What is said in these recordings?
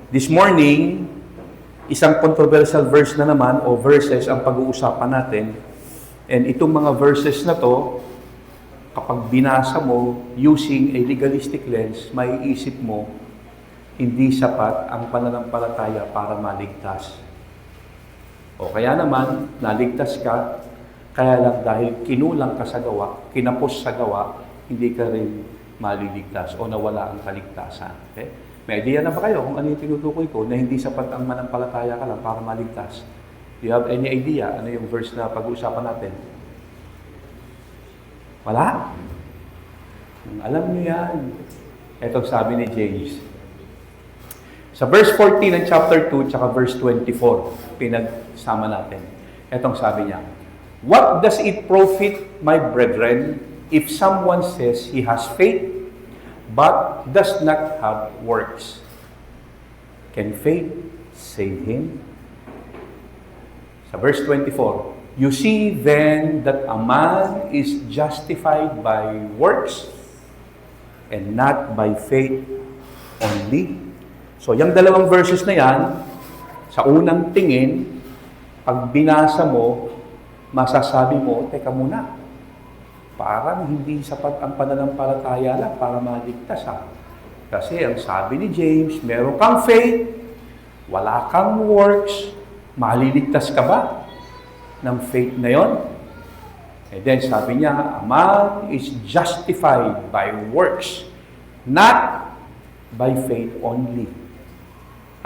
This morning, isang controversial verse na naman o verses ang pag-uusapan natin. And itong mga verses na to, kapag binasa mo using a legalistic lens, maiisip mo, hindi sapat ang pananampalataya para maligtas. O kaya naman, naligtas ka, kaya lang dahil kinulang ka sa gawa, kinapos sa gawa, hindi ka rin maliligtas o nawala ang kaligtasan. Okay? May idea na ba kayo kung ano yung tinutukoy ko na hindi sapat ang manampalataya ka lang para maligtas? Do you have any idea ano yung verse na pag-uusapan natin? Wala? Alam niyo yan. Ito sabi ni James. Sa verse 14 ng chapter 2 tsaka verse 24, pinagsama natin. Itong sabi niya, "What does it profit, my brethren, if someone says he has faith, but does not have works? Can faith save him?" Sa verse 24, "You see then that a man is justified by works, and not by faith only." So, yung dalawang verses na yan, sa unang tingin, pag binasa mo, masasabi mo, teka muna, parang hindi sapat ang pananampalataya lang para maligtas ha. Kasi ang sabi ni James, meron kang faith, wala kang works, maliligtas ka ba ng faith na yon? And then sabi niya, a man is justified by works, not by faith only.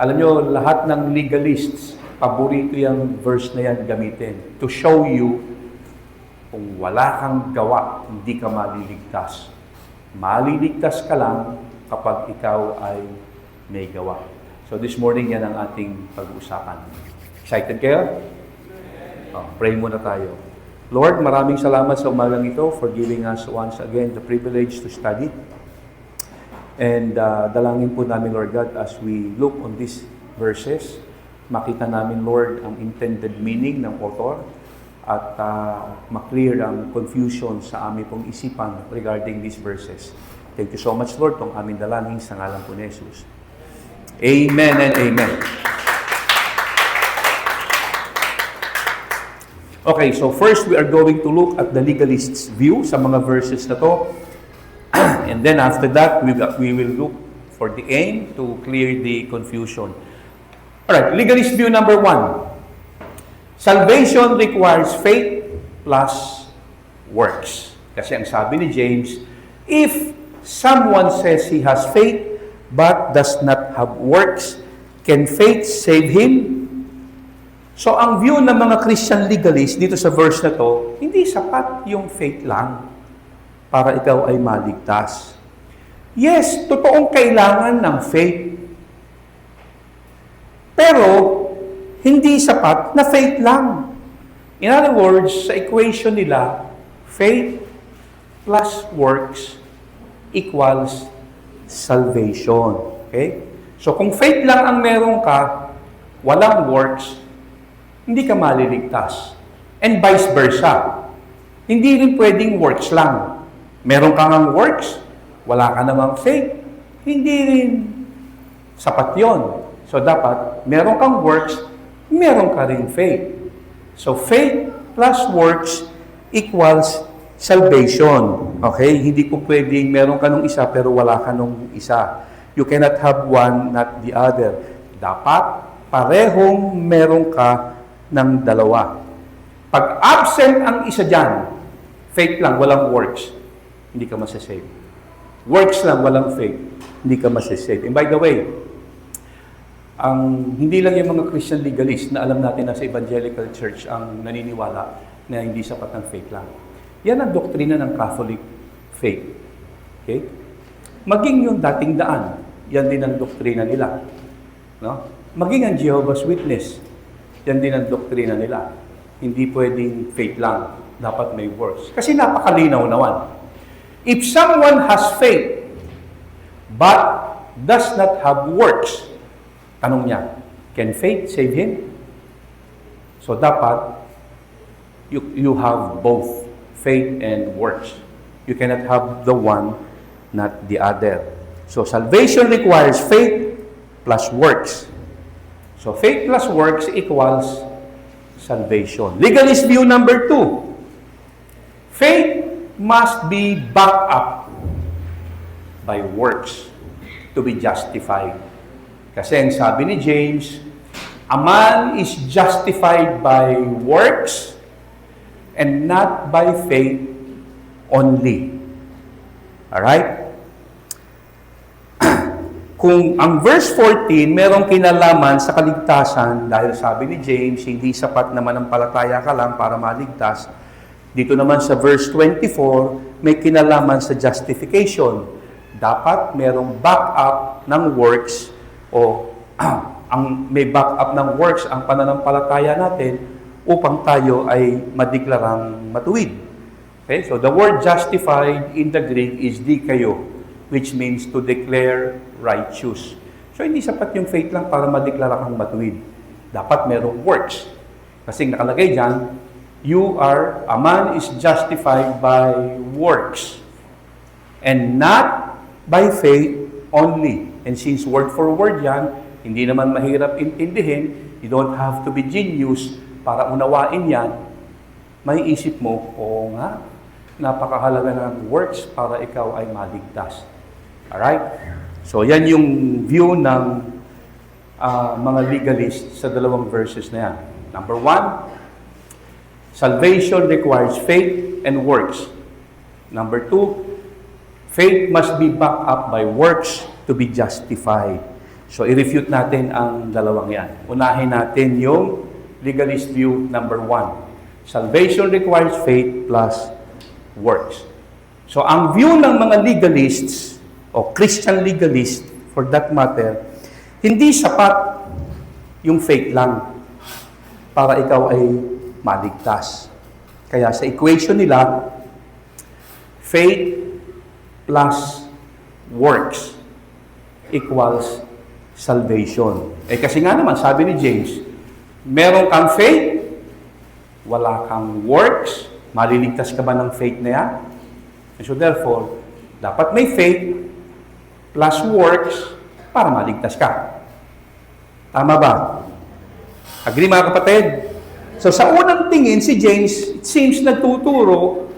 Alam nyo, lahat ng legalists, paborito yung verse na yan gamitin to show you kung wala kang gawa, hindi ka maliligtas. Maliligtas ka lang kapag ikaw ay may gawa. So this morning, yan ang ating pag-uusapan. Excited kayo? Pray muna tayo. Lord, maraming salamat sa umagang ito for giving us once again the privilege to study. And dalangin po namin, Lord God, as we look on these verses, makita namin, Lord, ang intended meaning ng author at maklear ang confusion sa aming pong isipan regarding these verses. Thank you so much, Lord, kung aming dalangin sa ngalan po ni Jesus. Amen and amen. Okay, so first we are going to look at the legalist's view sa mga verses na to. And then after that, we will look for the aim to clear the confusion. Alright, legalist view number 1. Salvation requires faith plus works. Kasi ang sabi ni James, if someone says he has faith but does not have works, can faith save him? So ang view ng mga Christian legalists dito sa verse na to, hindi sapat yung faith lang para ikaw ay maligtas. Yes, totoong kailangan ng faith. Pero, hindi sapat na faith lang. In other words, sa equation nila, faith plus works equals salvation. Okay? So, kung faith lang ang meron ka, walang works, hindi ka maliligtas. And vice versa. Hindi rin pwedeng works lang. Meron kang ang works, wala ka namang faith, hindi rin sapat yon. So dapat, meron kang works, meron ka rin faith. So faith plus works equals salvation. Okay? Hindi po pwedeng meron ka nung isa pero wala ka nung isa. You cannot have one, not the other. Dapat parehong meron ka ng dalawa. Pag absent ang isa dyan, faith lang, walang works, hindi ka masasave. Works lang, walang faith, hindi ka masasave. And by the way, hindi lang yung mga Christian legalists na alam natin na sa evangelical church ang naniniwala na hindi sapat ng faith lang. Yan ang doktrina ng Catholic faith. Okay? Maging yung dating daan, yan din ang doktrina nila. No? Maging ang Jehovah's Witness, yan din ang doktrina nila. Hindi pwedeng faith lang, dapat may works. Kasi napakalinaw naman. If someone has faith, but does not have works, tanong niya, can faith save him? So dapat, you have both faith and works. You cannot have the one, not the other. So salvation requires faith plus works. So, faith plus works equals salvation. Legalist view number 2. Faith must be backed up by works to be justified. Kasi ang sabi ni James, a man is justified by works and not by faith only. Alright? Kung ang verse 14 merong kinalaman sa kaligtasan, dahil sabi ni James, hindi sapat na manampalataya ka lang para maligtas, dito naman sa verse 24, may kinalaman sa justification. Dapat merong backup ng works o may backup ng works ang pananampalataya natin upang tayo ay madeklarang matuwid. Okay? So the word justified in the Greek is dikaio, which means to declare righteous. So hindi sapat yung faith lang para madeklara kang matuwid. Dapat merong works. Kasi nakalagay dyan, a man is justified by works and not by faith only. And since word for word yan, hindi naman mahirap intindihin, you don't have to be genius para unawain yan, may isip mo, oo nga, napakahalaga ng works para ikaw ay maligtas. Alright? So, yan yung view ng mga legalists sa dalawang verses na yan. Number 1, salvation requires faith and works. Number 2, faith must be backed up by works to be justified. So, i-refute natin ang dalawang yan. Unahin natin yung legalist view number 1. Salvation requires faith plus works. So, ang view ng mga legalists, o Christian legalist, for that matter, hindi sapat yung faith lang para ikaw ay maligtas. Kaya sa equation nila, faith plus works equals salvation. Kasi nga naman, sabi ni James, meron kang faith, wala kang works, maliligtas ka ba ng faith na yan? And so therefore, dapat may faith plus works para maligtas ka. Tama ba? Agree mga kapatid? So sa unang tingin, si James, it seems nagtuturo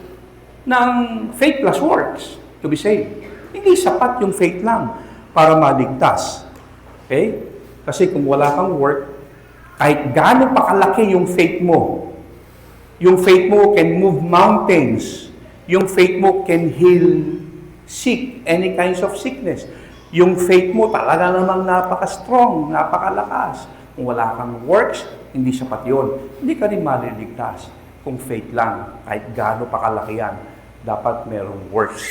ng faith plus works to be saved. Hindi sapat yung faith lang para maligtas. Okay? Kasi kung wala kang work, kahit gaano pa kalaki yung faith mo can move mountains. Yung faith mo can heal sick, any kinds of sickness. Yung faith mo talaga namang napaka-strong, napakalakas. Kung wala kang works, hindi sapat yun. Hindi ka rin maliligtas. Kung faith lang, kahit gaano pa kalaki yan, dapat merong works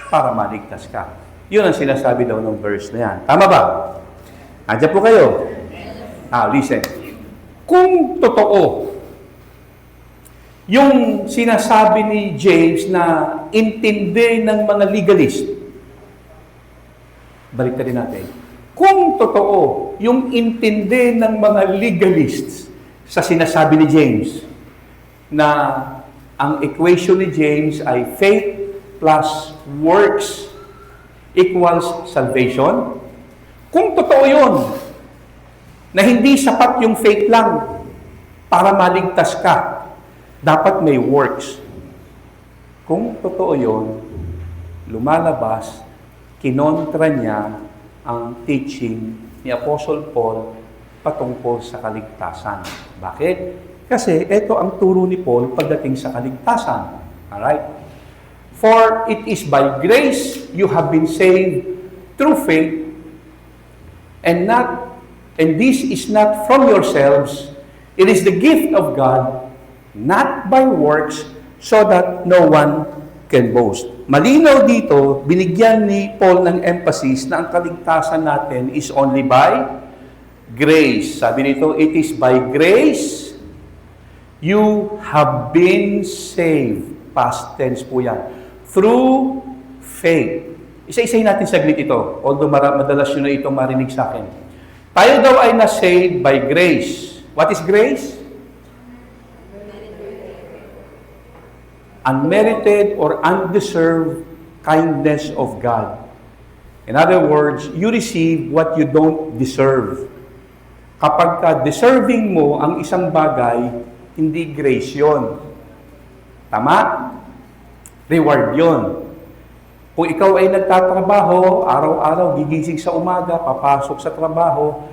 para maligtas ka. Yun ang sinasabi daw ng verse na yan. Tama ba? Andiyan po kayo. Listen. Kung totoo, yung sinasabi ni James na intindi ng mga legalist, balik rin natin. Kung totoo, yung intindi ng mga legalists sa sinasabi ni James, na ang equation ni James ay faith plus works equals salvation, kung totoo yun, na hindi sapat yung faith lang para maligtas ka, dapat may works. Kung totoo yun, lumalabas, kinontra niya ang teaching ni Apostle Paul patungkol sa kaligtasan. Bakit? Kasi ito ang turo ni Paul pagdating sa kaligtasan. Alright? For it is by grace you have been saved through faith, and this is not from yourselves, it is the gift of God, not by works, so that no one can boast. Malinaw dito, binigyan ni Paul ng emphasis na ang kaligtasan natin is only by grace. Sabi nito, it is by grace you have been saved. Past tense po yan. Through faith. Isa-isahin natin saglit ito, although madalas yun na itong marinig sa akin. Tayo daw ay na-saved by grace. What is grace? Unmerited or undeserved kindness of God. In other words, you receive what you don't deserve. Kapag ka deserving mo ang isang bagay, hindi grace yun. Tama? Reward yun. Kung ikaw ay nagtatrabaho, araw-araw gigising sa umaga, papasok sa trabaho,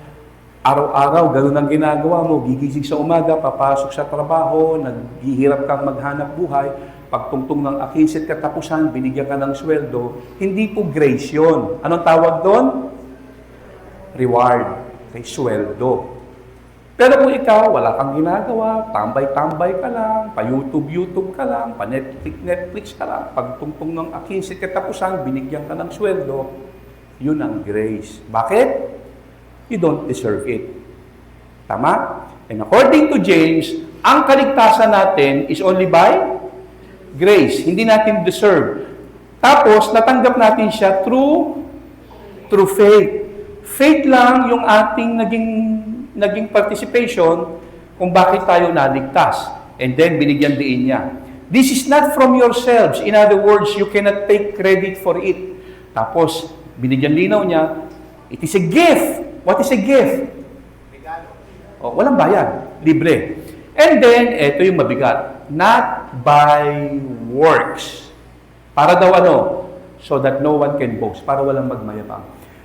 araw-araw ganun ang ginagawa mo, gigising sa umaga, papasok sa trabaho, naghihirap kang maghanap buhay, pagtungtong ng akinsit katapusan, binigyan ka ng sweldo, hindi po grace yun. Anong tawag doon? Reward. Kay sweldo. Pero kung ikaw, wala kang ginagawa, tambay-tambay ka lang, pa-YouTube ka lang, pa-Netflix ka lang, pagtungtong ng akinsit katapusan, binigyan ka ng sweldo, yun ang grace. Bakit? You don't deserve it. Tama? And according to James, ang kaligtasan natin is only by grace. Hindi natin deserve. Tapos, natanggap natin siya through faith. Faith lang yung ating naging participation kung bakit tayo naligtas. And then, binigyan din niya. This is not from yourselves. In other words, you cannot take credit for it. Tapos, binigyan linaw niya, it is a gift. What is a gift? Oh, walang bayad. Libre. And then, ito yung mabigat. Not by works. Para daw ano? So that no one can boast. Para walang magmayabang.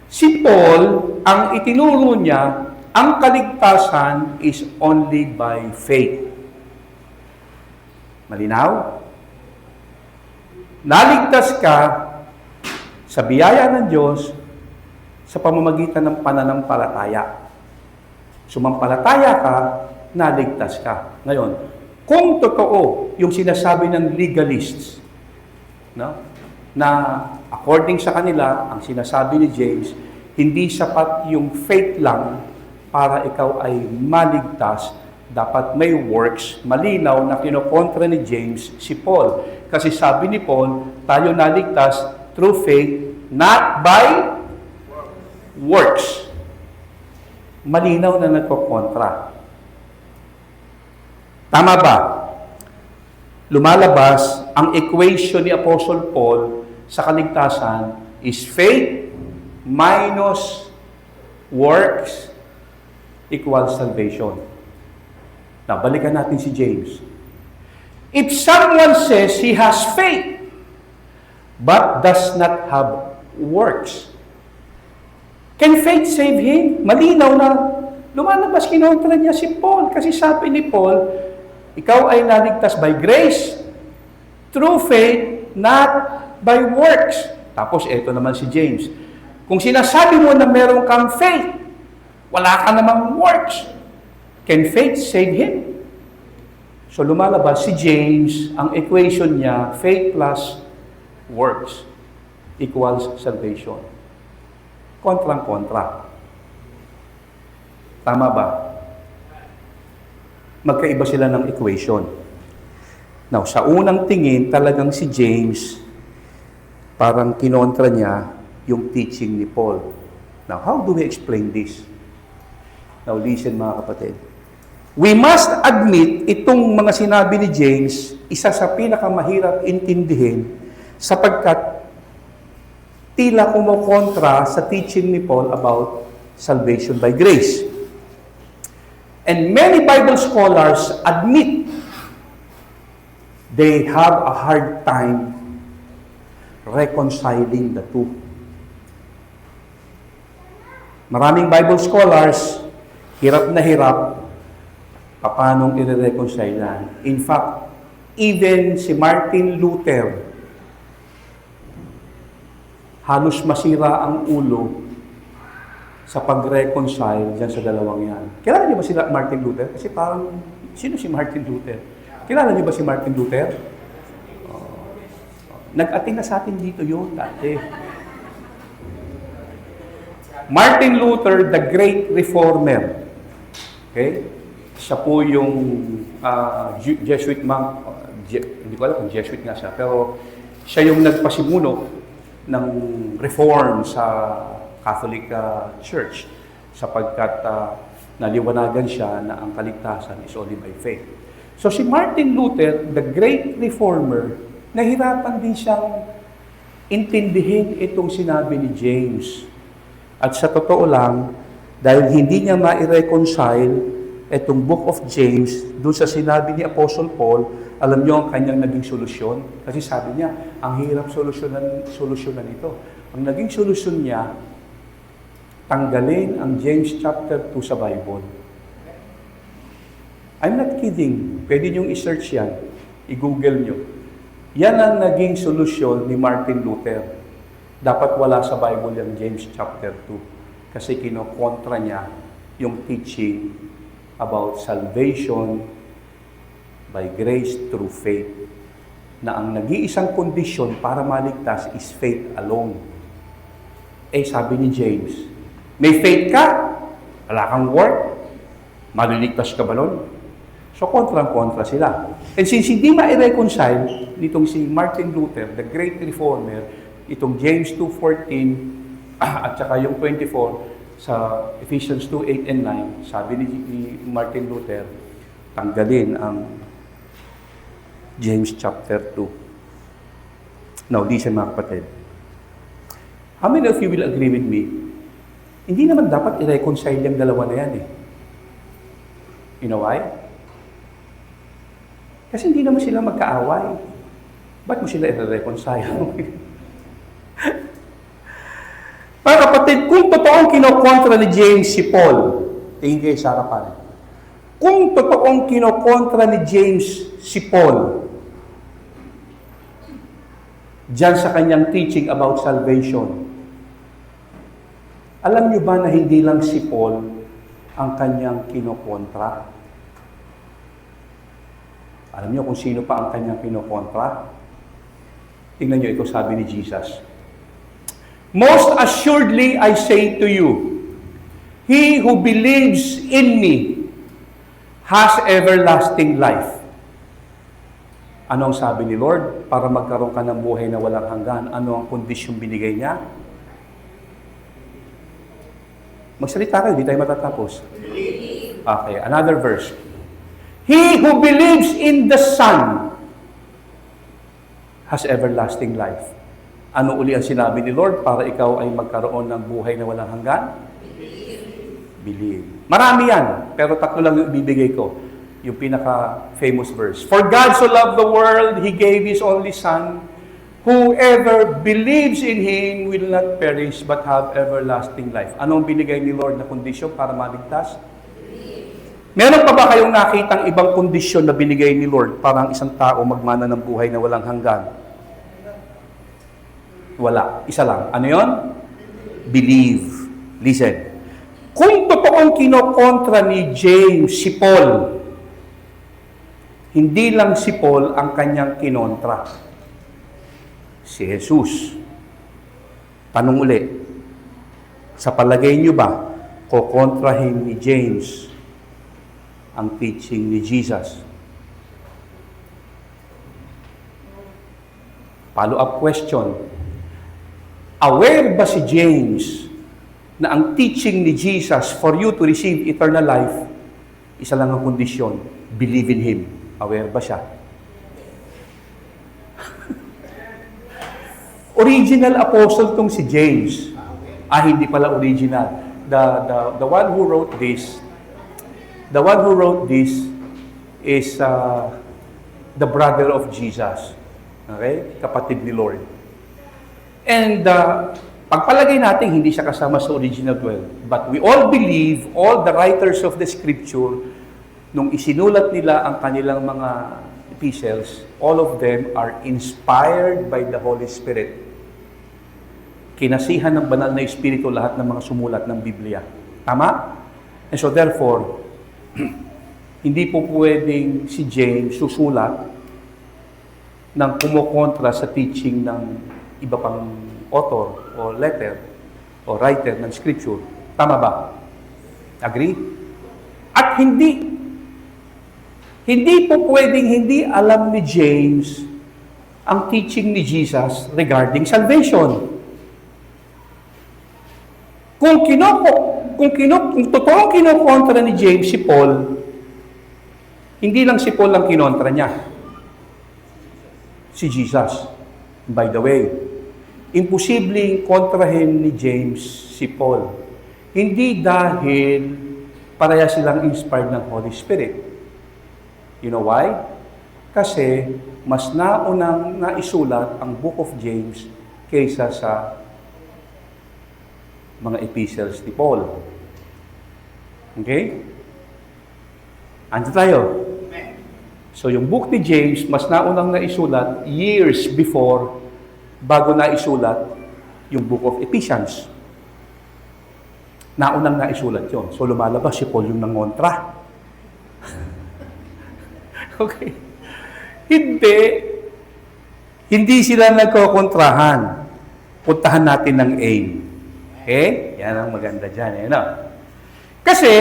Si Paul, ang itinuro niya, ang kaligtasan is only by faith. Malinaw? Naligtas ka sa biyaya ng Diyos sa pamamagitan ng pananampalataya. Sumampalataya ka, naligtas ka. Ngayon, kung totoo yung sinasabi ng legalists, no, na according sa kanila, ang sinasabi ni James, hindi sapat yung faith lang para ikaw ay maligtas, dapat may works, malinaw na kinokontra ni James si Paul. Kasi sabi ni Paul, tayo naligtas through faith, not by works. Malinaw na nagkokontra. Tama ba? Lumalabas, ang equation ni Apostle Paul sa kaligtasan is faith minus works equals salvation. Now, balikan natin si James. If someone says he has faith but does not have works, can faith save him? Malinaw na lumalabas, kinontra niya si Paul. Kasi sabi ni Paul, ikaw ay naligtas by grace, through faith, not by works. Tapos, eto naman si James. Kung sinasabi mo na meron kang faith, wala ka namang works, can faith save him? So, lumalabas si James, ang equation niya, faith plus works equals salvation. Kontrang-kontra. Tama ba? Magkaiba sila ng equation. Now, sa unang tingin, talagang si James, parang kinontra niya yung teaching ni Paul. Now, how do we explain this? Now, listen mga kapatid. We must admit, itong mga sinabi ni James, isa sa pinakamahirap intindihin sapagkat tila kumukontra sa teaching ni Paul about salvation by grace. And many Bible scholars admit they have a hard time reconciling the two. Maraming Bible scholars, hirap na hirap, paanong i-reconcile yan. In fact, even si Martin Luther, halos masira ang ulo sa pag-reconcile dyan sa dalawang yan. Kilala niyo ba si Martin Luther? Kasi parang, sino si Martin Luther? Kilala niyo ba si Martin Luther? Nag-ating na sa atin dito yun dati. Martin Luther, the great reformer. Okay? Siya po yung Jesuit monk. Hindi ko alam kung Jesuit nga siya. Pero siya yung nagpasimuno ng reform sa Catholic Church sapagkat naliwanagan siya na ang kaligtasan is only by faith. So si Martin Luther, the great reformer, nahirapan din siyang intindihin itong sinabi ni James. At sa totoo lang, dahil hindi niya ma-reconcile itong book of James doon sa sinabi ni Apostle Paul, alam niyo ang kanyang naging solusyon? Kasi sabi niya, ang hirap solusyonan ito. Ang naging solusyon niya, tanggalin ang James chapter 2 sa Bible. I'm not kidding. Pwede niyong i-search yan. I-google niyo. Yan ang naging solusyon ni Martin Luther. Dapat wala sa Bible yung James chapter 2. Kasi kinokontra niya yung teaching about salvation by grace through faith. Na ang nag-iisang kondisyon para maligtas is faith alone. Eh, sabi ni James, may faith ka, wala kang work, maliligtas ka ba nun? So, kontra sila. And since hindi ma-reconcile nitong si Martin Luther, the great reformer, itong James 2:14 at saka yung 24 sa Ephesians 2:8 and 9, sabi ni Martin Luther, tanggalin ang James chapter 2. Now, listen mga kapatid. How many of you will agree with me? Hindi naman dapat i-reconcile yung dalawa na yan eh. You know why? Kasi hindi naman sila magkaaway. Ba't mo sila i-reconcile? Mga kapatid, kung totoong kinokontra ni James si Paul, tingin kayo sa harapan. Kung totoong kinokontra ni James si Paul, diyan sa kanyang teaching about salvation, alam niyo ba na hindi lang si Paul ang kanyang kinokontra? Alam niyo kung sino pa ang kanyang kinokontra? Tingnan niyo ito, sabi ni Jesus. Most assuredly I say to you, he who believes in me has everlasting life. Ano ang sabi ni Lord? Para magkaroon ka ng buhay na walang hanggan, ano ang kondisyong binigay niya? Magsalita kayo, hindi tayo matatapos. Okay, another verse. He who believes in the Son has everlasting life. Ano uli ang sinabi ni Lord para ikaw ay magkaroon ng buhay na walang hanggan? Believe. Marami yan, pero tatlo lang yung ibibigay ko. Yung pinaka-famous verse. For God so loved the world, He gave His only Son. Whoever believes in Him will not perish but have everlasting life. Anong binigay ni Lord na kondisyon para maligtas? Meron pa ba kayong nakitang ibang kondisyon na binigay ni Lord para ang isang tao magmana ng buhay na walang hanggan? Wala. Isa lang. Ano yon? Believe. Listen. Kung totoong kinokontra ni James si Paul, hindi lang si Paul ang kanyang kinontra. Si Jesus. Tanong uli, sa palagay niyo ba, kokontrahin ni James ang teaching ni Jesus? Follow-up question. Aware ba si James na ang teaching ni Jesus for you to receive eternal life, isa lang ang kondisyon, believe in Him. Aware ba siya? Original apostle tong si James. Hindi pala original. The one who wrote this, is the brother of Jesus. Okay? Kapatid ni Lord. And pagpalagay natin, hindi siya kasama sa original 12. But we all believe, all the writers of the Scripture, nung isinulat nila ang kanilang mga epistles, all of them are inspired by the Holy Spirit. Kinasihan ng banal na Espiritu lahat ng mga sumulat ng Biblia. Tama? And so therefore, hindi po pwedeng si James susulat ng kumukontra sa teaching ng iba pang author o letter o writer ng Scripture. Tama ba? Agree? At hindi po pwedeng hindi alam ni James ang teaching ni Jesus regarding salvation. Kung totoong kinokontra ni James si Paul, hindi lang si Paul ang kinontra niya. Si Jesus. By the way, imposibleng kontrahin ni James si Paul. Hindi dahil pareha silang inspired ng Holy Spirit. You know why? Kasi mas naunang naisulat ang Book of James kaysa sa mga epistles ni Paul. Okay? Andiyan tayo. So yung book ni James, mas naunang naisulat years before bago naisulat yung Book of Ephesians. Naunang naisulat yon. So lumalabas si Paul yung nangontra. Okay. Hindi sila nagkokontrahan. Puntahan natin ng aim. Okay? Yan ang maganda dyan. Eh, no? Kasi,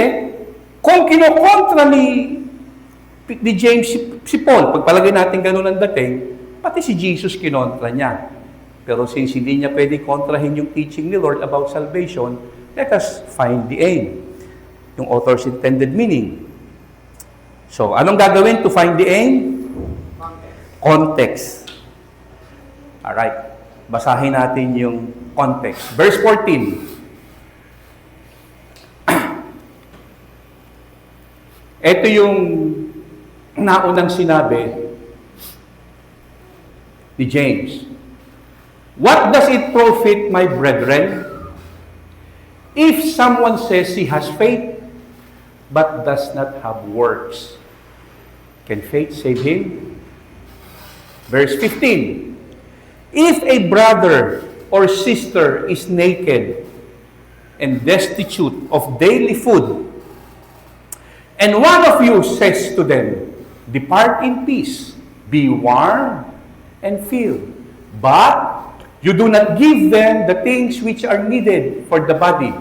kung kinokontra ni James si Paul, pagpalagay natin ganun ang dating, pati si Jesus kinontra niya. Pero since hindi niya pwede kontrahin yung teaching ni Lord about salvation, let us find the aim. Yung author's intended meaning. So, anong gagawin to find the aim? Context. Alright. Basahin natin yung context. Verse 14. Ito yung naunang sinabi ni James. What does it profit, my brethren, if someone says he has faith, but does not have works? Can faith save him? Verse 15. If a brother or sister is naked and destitute of daily food, and one of you says to them, depart in peace, be warm and filled, but you do not give them the things which are needed for the body,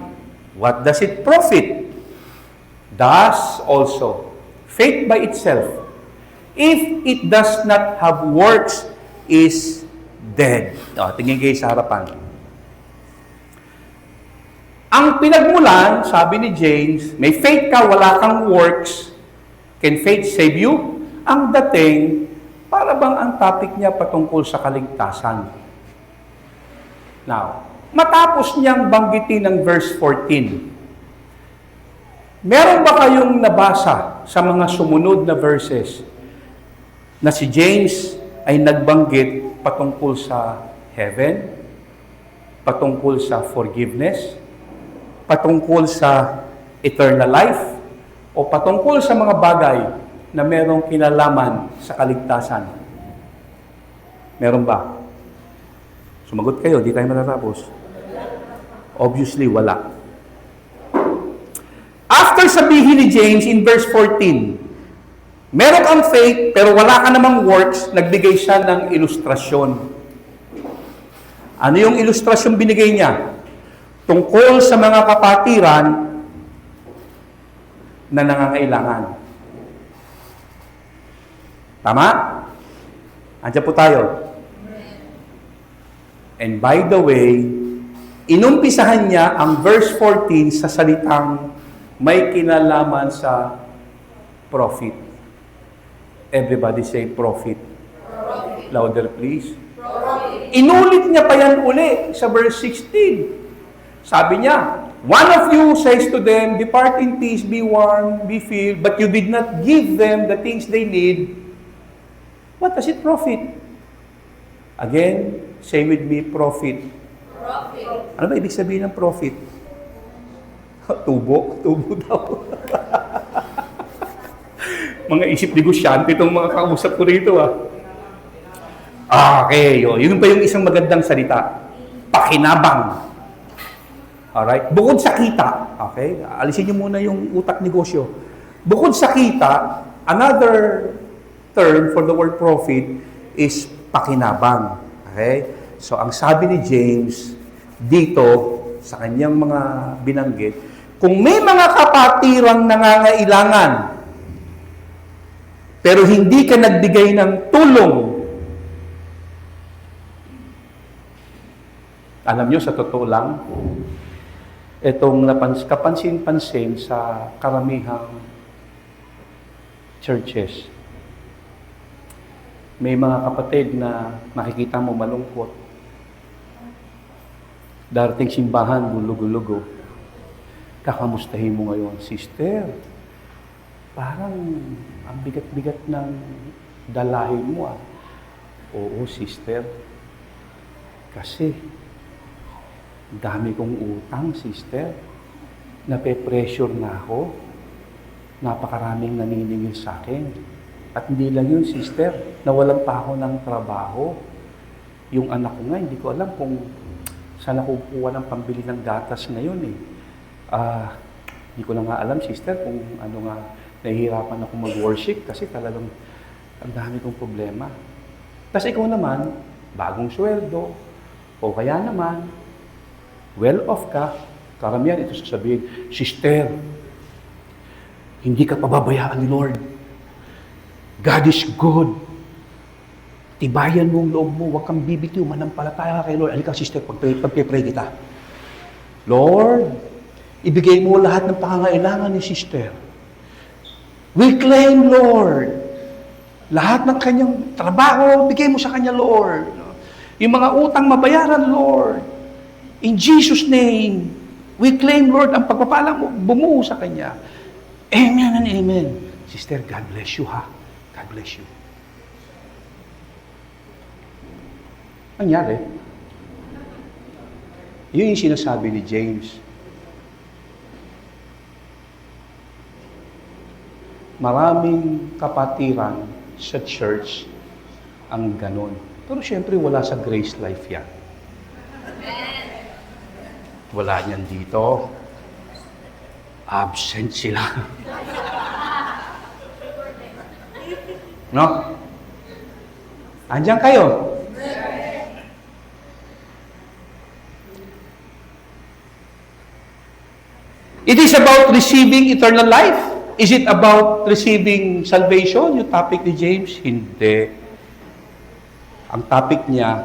what does it profit? Thus also, faith by itself, if it does not have works, is dead. Tingin kayo sa harapan. Ang pinagmulan, sabi ni James, may faith ka, wala kang works, can faith save you? Ang dating, para bang ang topic niya patungkol sa kaligtasan. Now, matapos niyang banggitin ng verse 14, meron ba kayong nabasa sa mga sumunod na verses na si James ay nagbanggit patungkol sa heaven, patungkol sa forgiveness, patungkol sa eternal life, o patungkol sa mga bagay na merong kinalaman sa kaligtasan? Meron ba? Sumagot kayo, di tayo matatapos. Obviously, wala. After sabihin ni James in verse 14, meron kang faith, pero wala ka namang works, nagbigay siya ng ilustrasyon. Ano yung ilustrasyon binigay niya? Tungkol sa mga kapatiran na nangangailangan. Tama? Andiyan po tayo. And by the way, inumpisahan niya ang verse 14 sa salitang may kinalaman sa profit. Everybody say profit. Profit. Louder please. Profit. Inulit niya pa yan uli sa verse 16. Sabi niya, one of you says to them, depart in peace, be warm, be filled, but you did not give them the things they need. What does it profit? Again, say with me, profit. Profit. Ano ba ibig sabihin ng profit? Tubo? Tubo daw. Mga isip negosyante itong mga kausap ko rito Okay, yun pa yung isang magandang salita. Pakinabang. Alright? Bukod sa kita, okay? Alisin niyo muna yung utak negosyo. Bukod sa kita, another term for the word profit is pakinabang. Okay? So, ang sabi ni James dito, sa kanyang mga binanggit, kung may mga kapatirang nangangailangan, pero hindi ka nagbigay ng tulong, alam nyo, sa totoo lang, itong kapansin-pansin sa karamihang churches. May mga kapatid na nakikita mo malungkot. Darating simbahan, gulog-gulogo. Kakamustahin mo ngayon, sister. Parang ang bigat-bigat ng dalahin mo ah. Oo, sister. Kasi, dami kong utang, sister. Nape-pressure na ako. Napakaraming naniningil sa akin. At hindi lang yun, sister. Nawalan pa ako ng trabaho. Yung anak ko nga, hindi ko alam kung saan ako kukuha ng pambili ng gatas ngayon eh. Hindi ko na nga alam, sister, kung ano nga, nahihirapan ako mag-worship kasi talagang ang dami kong problema. Kasi ikaw naman, bagong sweldo, o kaya naman, well-off ka, karamihan ito sasabihin, sister, hindi ka pababayaan ni Lord. God is good. Tibayan mo ang loob mo, huwag kang bibitiw, manampalataya ka kay Lord. Alika, sister, pagpipray kita. Lord, ibigay mo lahat ng pangangailangan ni sister. We claim, Lord, lahat ng kanyang trabaho, bigay mo sa kanya, Lord. Yung mga utang mabayaran, Lord. In Jesus' name, we claim, Lord, ang pagpapala mo, bumuo sa kanya. Amen and amen. Sister, God bless you, ha? God bless you. Nangyari? Yun yung sinasabi ni James. Maraming kapatiran sa church ang ganon. Pero syempre wala sa Grace Life yan. Wala niyan dito. Absent sila. No? Andiyan kayo. It is about receiving eternal life. Is it about receiving salvation? Yung topic ni James? Hindi. Ang topic niya,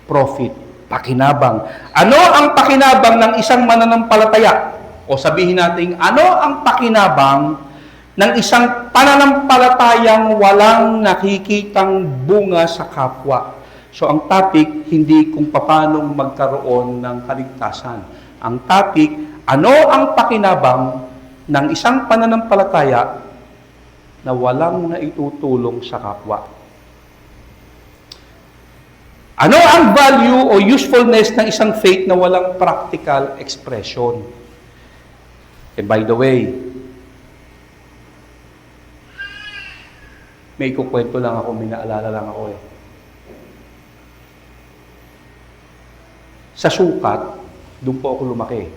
profit, pakinabang. Ano ang pakinabang ng isang mananampalataya? O sabihin natin, ano ang pakinabang ng isang pananampalatayang walang nakikitang bunga sa kapwa? So ang topic, hindi kung paano magkaroon ng kaligtasan. Ang topic, ano ang pakinabang ng isang pananampalataya na walang naitutulong sa kapwa? Ano ang value o usefulness ng isang faith na walang practical expression? And by the way, may ikukwento lang ako, may naalala lang ako eh. Sa sukat, doon po ako lumaki.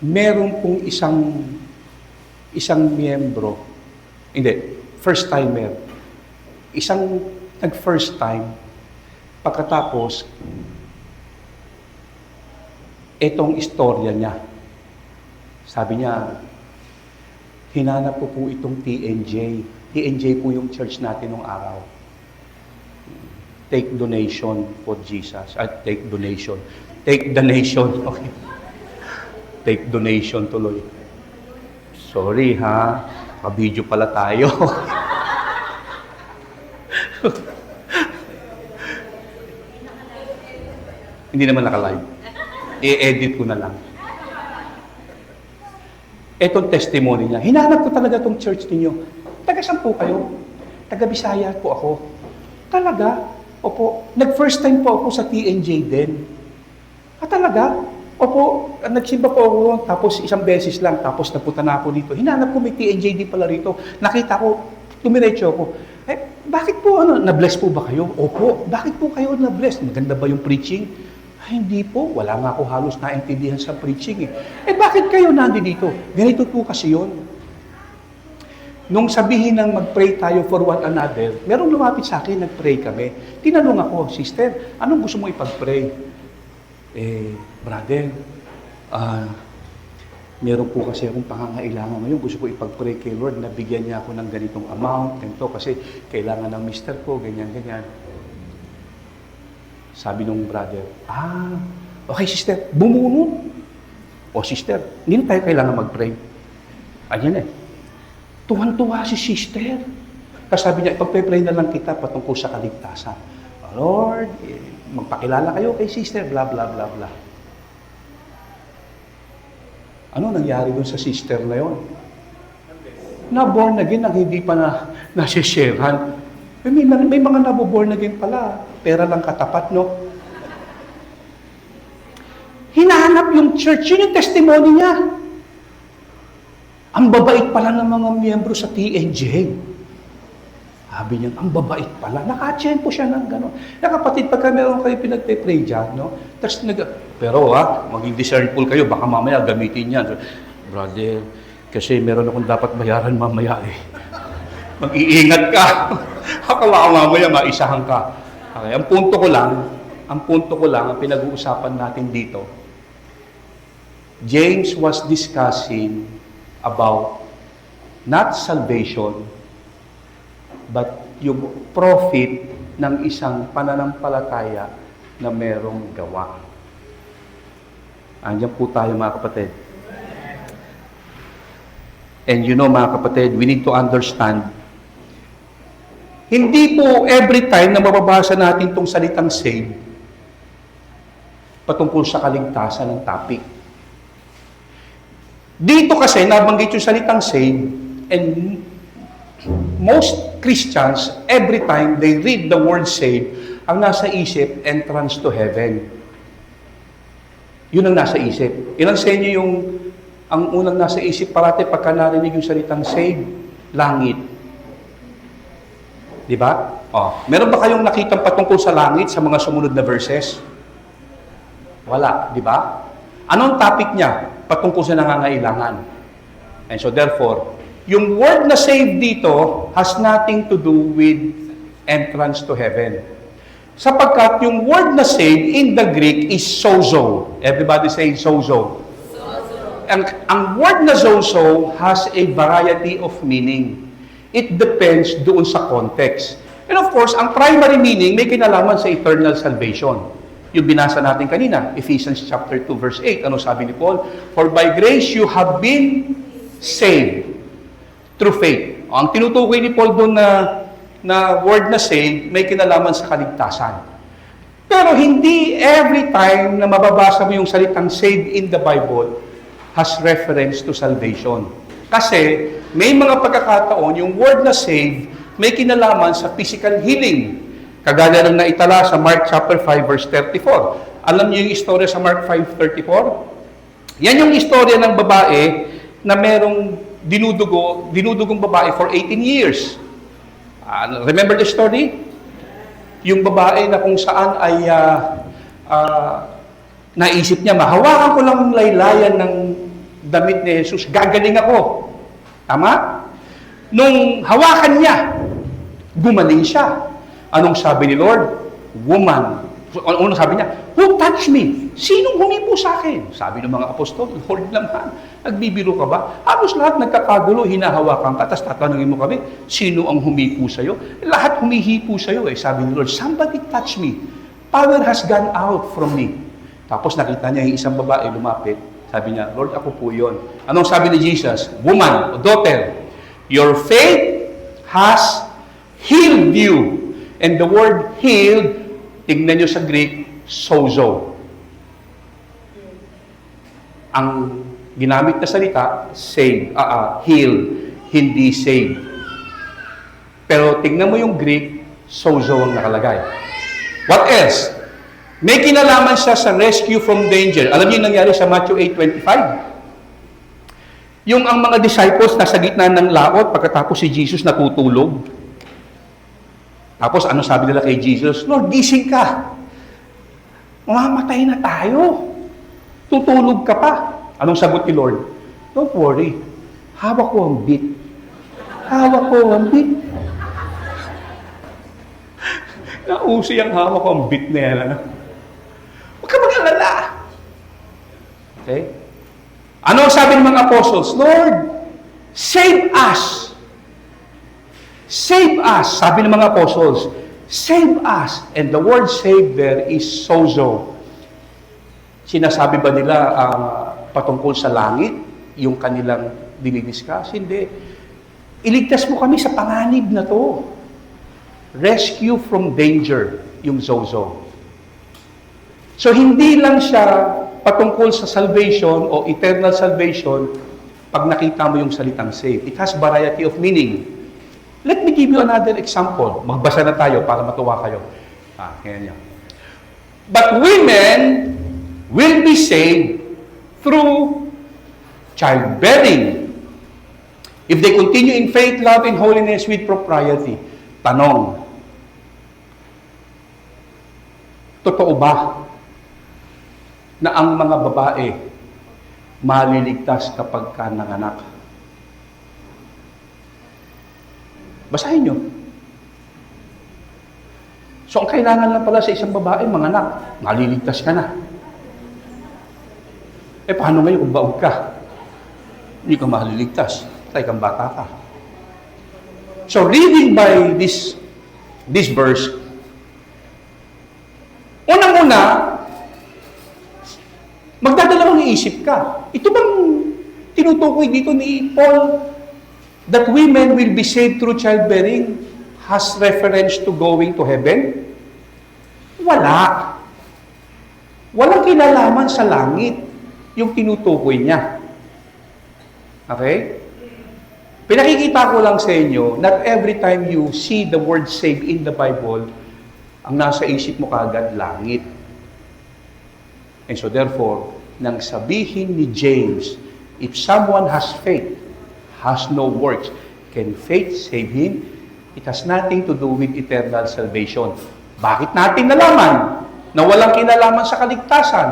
Meron pong isang miyembro, hindi, first timer, isang nag-first time, pagkatapos, etong istorya niya. Sabi niya, hinanap ko po itong TNJ. TNJ po yung church natin nung araw. Take donation for Jesus. Take donation. Take the nation. Okay. Take donation tuloy. Sorry ha, pa-video pala tayo. Hindi naman naka-live. I-edit ko na lang. Etong testimony niya, hinanap ko talaga itong church ninyo. Taga saan po kayo? Taga Bisaya po ako. Talaga? Opo. Nag-first time po ako sa TNJ din. Talaga? Opo. Nagsimba po ako, tapos isang beses lang, tapos napunta na ako dito. Hinanap ko may TNJ din pala rito. Nakita ko, tumiretso ako. Bakit po, na-bless po ba kayo? Opo. Bakit po kayo na-bless? Maganda ba yung preaching? Hindi po. Wala nga ako halos naintindihan sa preaching eh. Bakit kayo nandito? Ganito po kasi yun. Nung sabihin ng mag-pray tayo for one another, merong lumapit sa akin, nag-pray kami. Tinanong ako, sister, anong gusto mo ipag-pray? Brother, meron po kasi akong pangangailangan ngayon. Gusto ko ipag-pray kay Lord na bigyan niya ako ng ganitong amount, ganito, kasi kailangan ng mister ko, ganyan, ganyan. Sabi nung brother, okay sister, bumunot. O sister, hindi na tayo kailangan mag-pray. Ayan eh. Tuwan-tuwa si sister. Kasi sabi niya, ipag-pray na lang kita patungkol sa kaligtasan. Lord, magpakilala kayo kay sister, blah, blah, blah, blah. Ano nangyari dun sa sister na yon? Na born again, ang hindi pa nasisharehan. May mga naboborn again pala. Pera lang katapat, no? Hinahanap yung church, yun yung testimony niya. Ang babait pala ng mga miyembro sa TNJ. Sabi niya, ang babait pala. Nakatsyempo siya ng gano'n. Nakapatid, pagka meron kayo pinagpe-pray dyan, no? Tapos pero maging discernful kayo, baka mamaya gamitin yan. So, brother, kasi meron akong dapat bayaran mamaya eh. Mag-iingat ka. Akala mamaya maisahan ka. Okay, ang punto ko lang, ang pinag-uusapan natin dito, James was discussing about not salvation, but yung profit ng isang pananampalataya na merong gawa. Andiyan po tayo mga kapatid. And you know mga kapatid, we need to understand, hindi po every time na mababasa natin itong salitang save, patungkol sa kaligtasan ng topic. Dito kasi nabanggit yung salitang save, and most Christians, every time they read the word save, ang nasa isip, entrance to heaven. Yun ang nasa isip. Ilan sa inyo yung ang unang nasa isip parati pagka narinig yung salitang save? Langit. Di ba? Meron ba kayong nakitang patungkol sa langit sa mga sumunod na verses? Wala, di ba? Anong topic niya? Patungkol sa nangangailangan. And so therefore, yung word na save dito has nothing to do with entrance to heaven. Sapagkat yung word na save in the Greek is sozo. Everybody say sozo. Ang word na sozo has a variety of meaning. It depends doon sa context. And of course, ang primary meaning may kinalaman sa eternal salvation. Yung binasa natin kanina, Ephesians chapter 2 verse 8. Ano sabi ni Paul? For by grace you have been saved through faith. Ang tinutukoy ni Paul doon na word na save, may kinalaman sa kaligtasan. Pero hindi every time na mababasa mo yung salitang save in the Bible has reference to salvation. Kasi may mga pagkakataon, yung word na save, may kinalaman sa physical healing. Kagaya ng naitala sa Mark chapter 5 verse 34. Alam niyo yung istorya sa Mark 5:34? Yan yung istorya ng babae na merong dinudugong babae for 18 years. Remember the story? Yung babae na kung saan ay naisip niya, mahawakan ko lang ang laylayan ng damit ni Jesus, gagaling ako. Tama? Nung hawakan niya, gumaling siya. Anong sabi ni Lord? Woman. Anong sabi niya? Who touched me? Sinong humipo sa akin? Sabi ng mga apostol, Lord naman, nagbibiro ka ba? Halos lahat nagkakagulo, hinahawakan ka, tapos tatanungin mo kami, sino ang humipo sa'yo? Lahat humihipo sa'yo eh. Sabi ni Lord, somebody touched me. Power has gone out from me. Tapos nakita niya yung isang babae lumapit. Sabi niya, Lord, ako po yun. Anong sabi ni Jesus? Woman, daughter, your faith has healed you. And the word healed, tignan nyo sa Greek, sozo. Ang ginamit na salita, save, heal, hindi save. Pero tignan mo yung Greek, sozo ang nakalagay. What else? May kinalaman siya sa rescue from danger. Alam niyo yung nangyari sa Matthew 8:25? Yung ang mga disciples nasa gitna ng laot, pagkatapos si Jesus natutulog. Tapos ano sabi nila kay Jesus? Lord, gising ka. Mamamatay na tayo. Tutulog ka pa. Anong sagot ni Lord? Don't worry. Hawak ko ang bit. Hawak ko ang bit. Nausi ang hawak ko ang bit na yan. Ano? Huwag ka mag-alala. Okay? Ano ang sabi ng mga apostles? Lord, save us. Save us, sabi ng mga apostles. Save us. And the word save there is sozo. Sinasabi ba nila patungkol sa langit, yung kanilang dinidiscuss? Hindi. Iligtas mo kami sa panganib na to. Rescue from danger. yung zozo. So, hindi lang siya patungkol sa salvation o eternal salvation pag nakita mo yung salitang save. It has variety of meaning. Let me give you another example. Magbasa na tayo para matuwa kayo. Ganyan yan. But women will be saved through childbearing. If they continue in faith, love, and holiness with propriety. Tanong, totoo ba na ang mga babae maliligtas kapag ka nanganak? Basahin nyo. So, ang kailangan lang pala sa isang babae, manganak, maliligtas ka na. Paano ngayon kung baog ka? Hindi ka maliligtas. Tayo kang bata ka. So, reading by this verse, unang-una, magdadalawang isip ka. Ito bang tinutukoy dito ni Paul that women will be saved through childbearing has reference to going to heaven? Wala. Walang kinalaman sa langit yung tinutukoy niya. Okay? Pinakikita ko lang sa inyo, not every time you see the word save in the Bible, ang nasa isip mo kagad, langit. And so therefore, nang sabihin ni James, if someone has faith, has no works, can faith save him? It has nothing to do with eternal salvation. Bakit natin nalaman na walang kinalaman sa kaligtasan?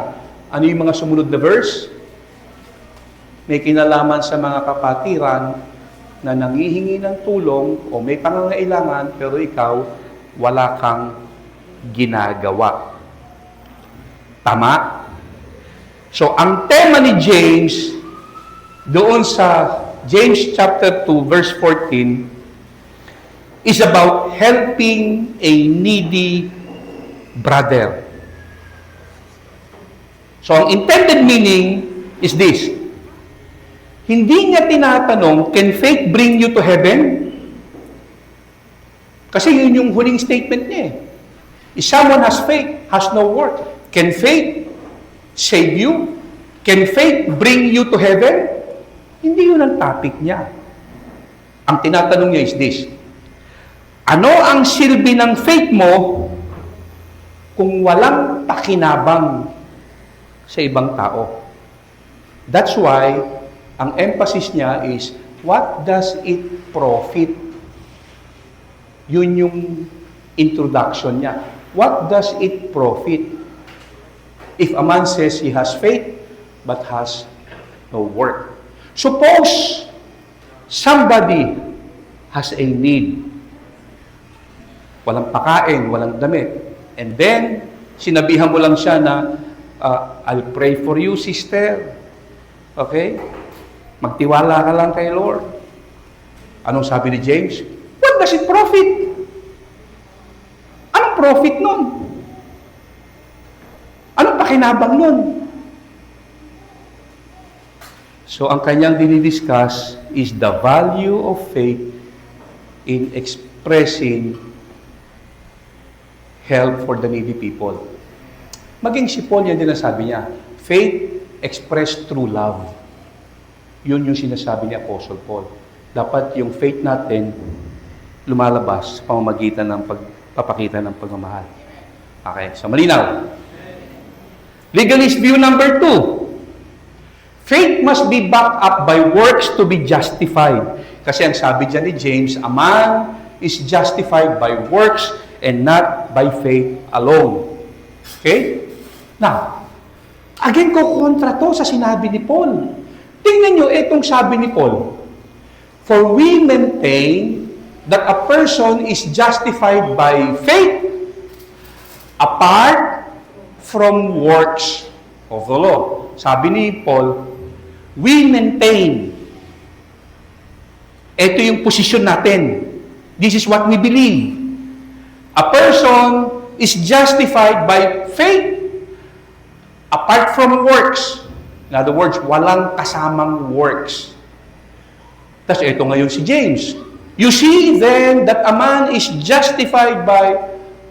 Ano yung mga sumunod na verse? May kinalaman sa mga kapatiran na nangihingi ng tulong o may pangangailangan pero ikaw wala kang ginagawa. Tama? So, ang tema ni James doon sa James chapter 2 verse 14 is about helping a needy brother. So, ang intended meaning is this. Hindi niya tinatanong, can faith bring you to heaven? Kasi yun yung huling statement niya eh. If someone has faith, has no work, can faith save you? Can faith bring you to heaven? Hindi yun ang topic niya. Ang tinatanong niya is this. Ano ang silbi ng faith mo kung walang pakinabang sa ibang tao? That's why, ang emphasis niya is, what does it profit? Yun yung introduction niya. What does it profit? If a man says he has faith, but has no work. Suppose somebody has a need. Walang pakain, walang damit. And then, sinabihan mo lang siya na, I'll pray for you, sister. Okay? Magtiwala ka lang kay Lord. Anong sabi ni James? What does it profit? Anong profit nun? Anong pakinabang nun? So, ang kanyang dinidiscuss is the value of faith in expressing help for the needy people. Maging si Paul, yan din ang sabi niya, faith expressed through love. Yun yung sinasabi ni Apostle Paul. Dapat yung faith natin lumalabas sa pamamagitan ng pagpapakita ng pagmamahal. Okay, so malinaw. Legalist view number 2. Faith must be backed up by works to be justified. Kasi ang sabi dyan ni James, a man is justified by works and not by faith alone. Okay? Now, again ko kontra to sa sinabi ni Paul. Tingnan nyo, itong sabi ni Paul. For we maintain that a person is justified by faith apart from works of the law. Sabi ni Paul, we maintain. Ito yung posisyon natin. This is what we believe. A person is justified by faith apart from works. In other words, walang kasamang works. Tapos ito ngayon si James. You see then that a man is justified by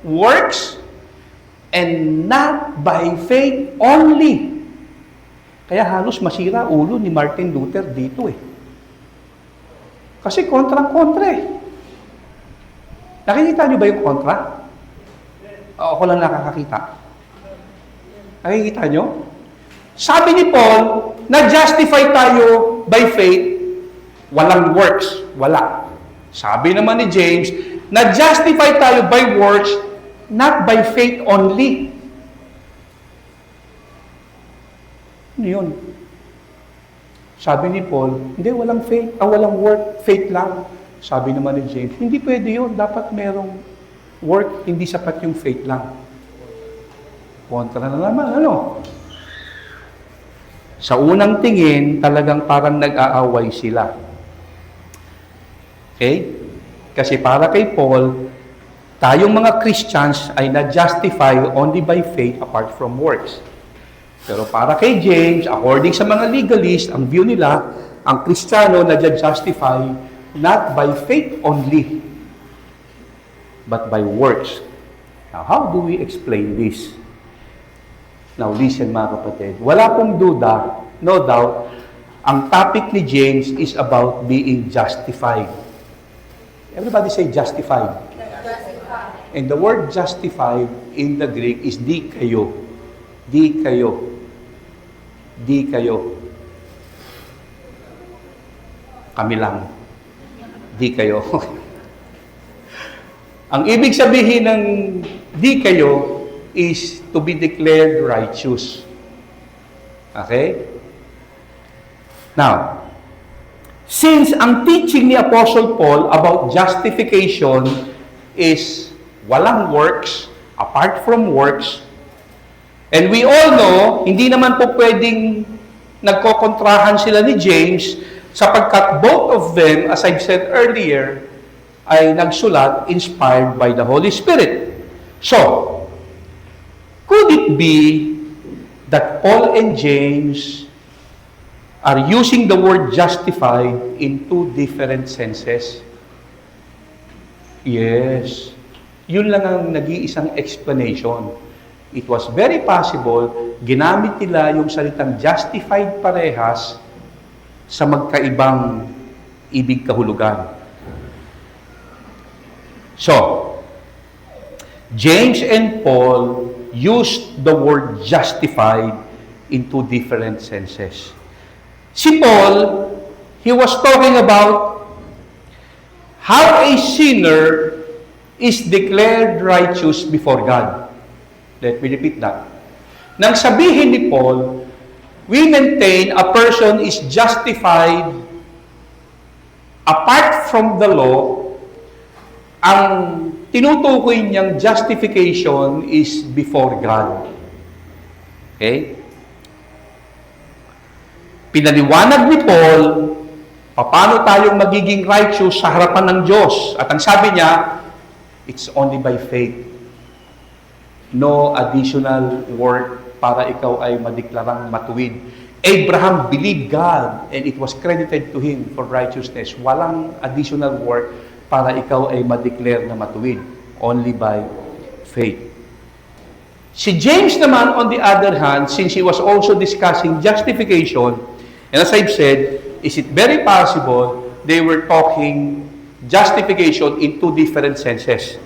works and not by faith only. Kaya halos masira ulo ni Martin Luther dito eh. Kasi kontra-kontra eh. Nakikita niyo ba yung kontra? O ako lang nakakakita. Nakikita niyo? Sabi ni Paul, na-justify tayo by faith, walang works. Wala. Sabi naman ni James, na-justify tayo by works, not by faith only. Ano yun? Sabi ni Paul, hindi, walang faith, walang work, faith lang. Sabi naman ni James, hindi pwede yun. Dapat merong work, hindi sapat yung faith lang. Kontra na naman, ano? Sa unang tingin, talagang parang nag-aaway sila. Okay? Kasi para kay Paul, tayong mga Christians ay na-justify only by faith apart from works. Pero para kay James, according sa mga legalist, ang view nila, ang Kristiyano na-justify not by faith only, but by works. Now, how do we explain this? Now, listen mga kapatid. Wala pong duda, no doubt, ang topic ni James is about being justified. Everybody say justified. And the word justified in the Greek is dikaio. Dikaio. Dikaio. Kami lang. Dikaio. Ang ibig sabihin ng dikaio is to be declared righteous. Okay? Now, since ang teaching ni Apostle Paul about justification is walang works, apart from works, and we all know, hindi naman po pwedeng nagkokontrahan sila ni James sapagkat both of them, as I've said earlier, ay nagsulat inspired by the Holy Spirit. So, could it be that Paul and James are using the word justified in two different senses? Yes. Yun lang ang nag-iisang explanation. It was very possible, ginamit nila yung salitang justified parehas sa magkaibang ibig kahulugan. So, James and Paul used the word justified in two different senses. Si Paul, he was talking about how a sinner is declared righteous before God. Let me repeat that. Nang sabihin ni Paul, we maintain a person is justified apart from the law. Ang tinutukoy niyang justification is before God. Okay? Pinaliwanag ni Paul, paano tayong magiging righteous sa harapan ng Diyos. At ang sabi niya, it's only by faith. No additional work para ikaw ay madeklarang matuwid. Abraham believed God and it was credited to him for righteousness. Walang additional work para ikaw ay madeclare na matuwid. Only by faith. Si James naman, on the other hand, since he was also discussing justification, and as I've said, is it very possible they were talking justification in two different senses.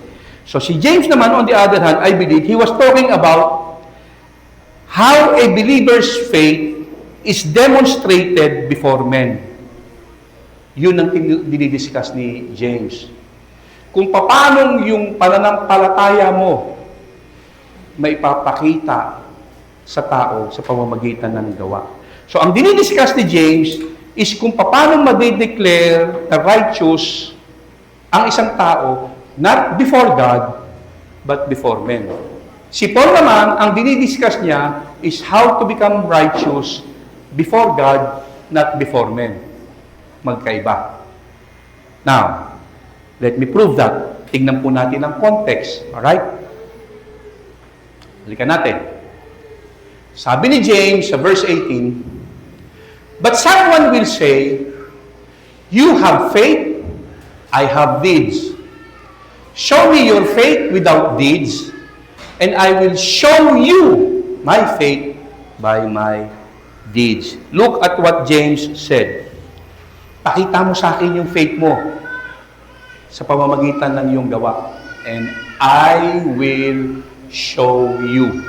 So si James naman, on the other hand, I believe, he was talking about how a believer's faith is demonstrated before men. Yun ang dinidiscuss ni James. Kung paano yung pananampalataya mo may ipapakita sa tao sa pamamagitan ng gawa. So ang dinidiscuss ni James is kung paano madideclare na righteous ang isang tao not before God, but before men. Si Paul naman, ang dinidiscuss niya is how to become righteous before God, not before men. Magkaiba. Now, let me prove that. Tingnan po natin ang context. Alright? Balikan natin. Sabi ni James sa verse 18, but someone will say, you have faith, I have deeds. Show me your faith without deeds, and I will show you my faith by my deeds. Look at what James said. Pakita mo sa akin yung faith mo sa pamamagitan ng iyong gawa. And I will show you.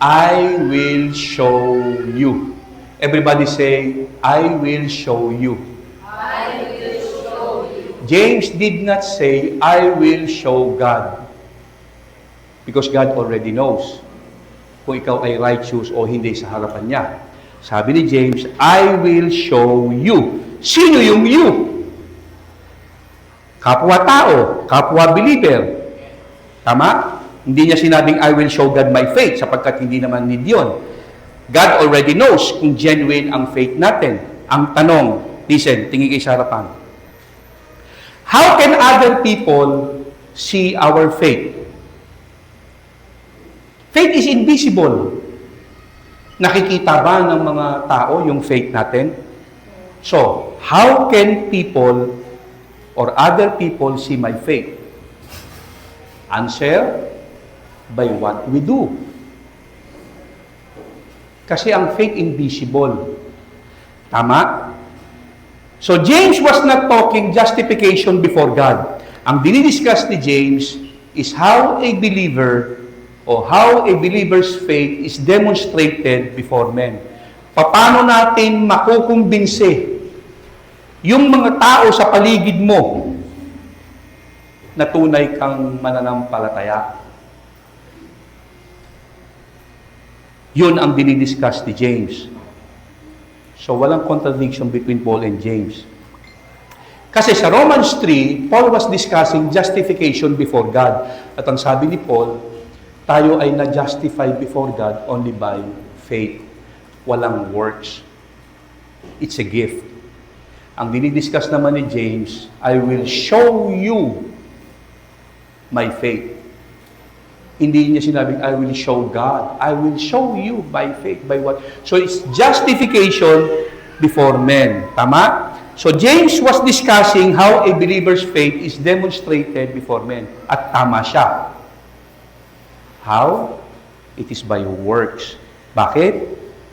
I will show you. Everybody say, I will show you. I will show you. James did not say, I will show God. Because God already knows kung ikaw ay righteous o hindi sa harapan niya. Sabi ni James, I will show you. Sino yung you? Kapwa-tao, kapwa-believer. Tama? Hindi niya sinabing, I will show God my faith, sapagkat hindi naman need yun. God already knows kung genuine ang faith natin. Ang tanong, listen, tingin kayo sa harapan. How can other people see our faith? Faith is invisible. Nakikita ba ng mga tao yung faith natin? So, how can people or other people see my faith? Answer, by what we do. Kasi ang faith invisible. Tama? So, James was not talking justification before God. Ang dinidiscuss ni James is how a believer o how a believer's faith is demonstrated before men. Paano natin makukumbinse yung mga tao sa paligid mo na tunay kang mananampalataya? Yun ang dinidiscuss ni James. So, walang contradiction between Paul and James. Kasi sa Romans 3, Paul was discussing justification before God. At ang sabi ni Paul, tayo ay na-justify before God only by faith. Walang works. It's a gift. Ang dinidiscuss naman ni James, I will show you my faith. Hindi niya sinabing, I will show God. I will show you by faith. By what? So it's justification before men. Tama? So James was discussing how a believer's faith is demonstrated before men. At tama siya. How? It is by works. Bakit?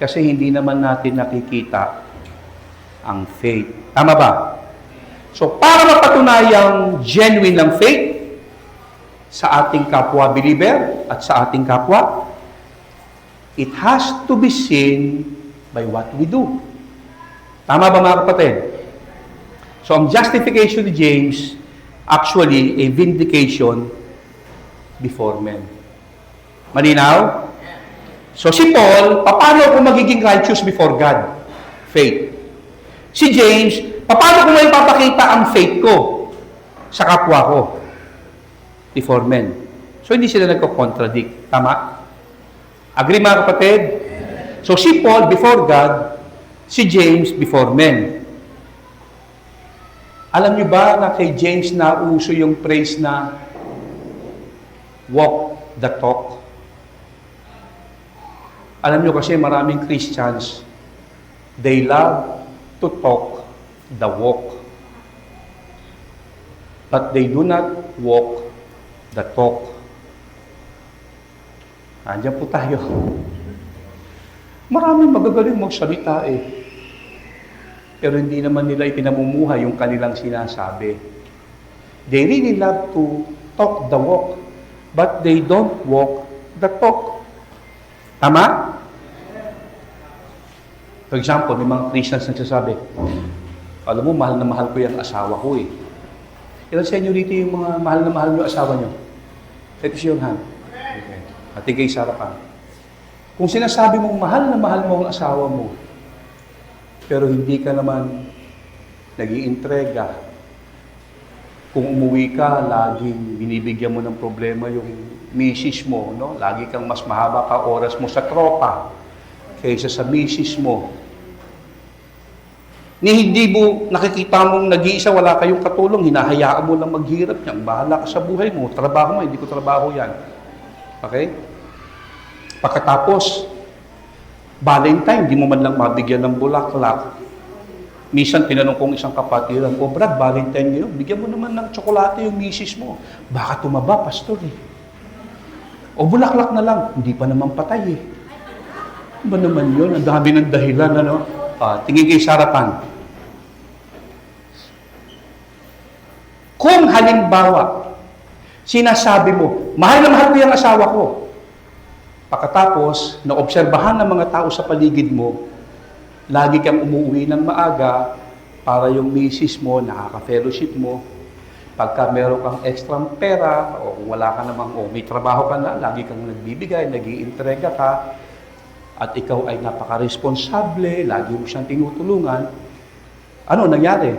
Kasi hindi naman natin nakikita ang faith. Tama ba? So, para mapatunayang genuine ang faith sa ating kapwa believer at sa ating kapwa, it has to be seen by what we do. Tama ba mga kapatid? So, ang justification ni James, actually, a vindication before men. Malinaw? So si Paul, paano ako magiging righteous before God? Faith. Si James, paano ko may papakita ang faith ko sa kapwa ko? Before men. So hindi sila nagko-contradict. Tama? Agree mga kapatid? So si Paul before God, si James before men. Alam niyo ba na kay James na uso yung phrase na walk the talk? Alam nyo kasi maraming Christians, they love to talk the walk. But they do not walk the talk. Andiyan po tayo. Maraming magagaling magsalita eh. Pero hindi naman nila ipinamumuhay yung kanilang sinasabi. They really love to talk the walk, but they don't walk the talk. Tama? For example, may mga Christians nagsasabi, alam mo, mahal na mahal ko yung asawa ko eh. Ilan sa inyo rito yung mga mahal na mahal yung asawa nyo? Ito siya yung hand. Okay. At ikay sa harapan. Kung sinasabi mong mahal na mahal mo ang asawa mo, pero hindi ka naman nag-iintrega, kung umuwi ka, laging binibigyan mo ng problema yung misis mo, no? Lagi kang mas mahaba ka oras mo sa tropa kaysa sa misis mo. Ni hindi mo nakikita mong nag-iisa, wala kayong katulong, hinahayaan mo lang maghirap niyan. Bahala ka sa buhay mo, trabaho mo, hindi ko trabaho yan. Okay? Pagkatapos, Valentine, hindi mo man lang mabigyan ng bulaklak. Minsan, tinanong kong isang kapatiran, o Brad, Valentine ngayon, bigyan mo naman ng tsokolate yung misis mo. Baka tumaba, pastor eh. O bulaklak na lang, hindi pa naman patay eh. Ano ba naman yun? Ang dami ng dahilan, ano? Tingin kayo sa harapan. Kung halimbawa, sinasabi mo, mahal na mahal ko yung asawa ko. Pagkatapos, naobserbahan ng mga tao sa paligid mo, lagi kang umuwi ng maaga para yung misis mo, nakaka-fellowship mo. Pagka meron kang extra pera, o kung wala ka namang, o may trabaho ka na, lagi kang nagbibigay, nag-iintrega ka, at ikaw ay napaka-responsable, lagi mo siyang tinutulungan, ano nangyari?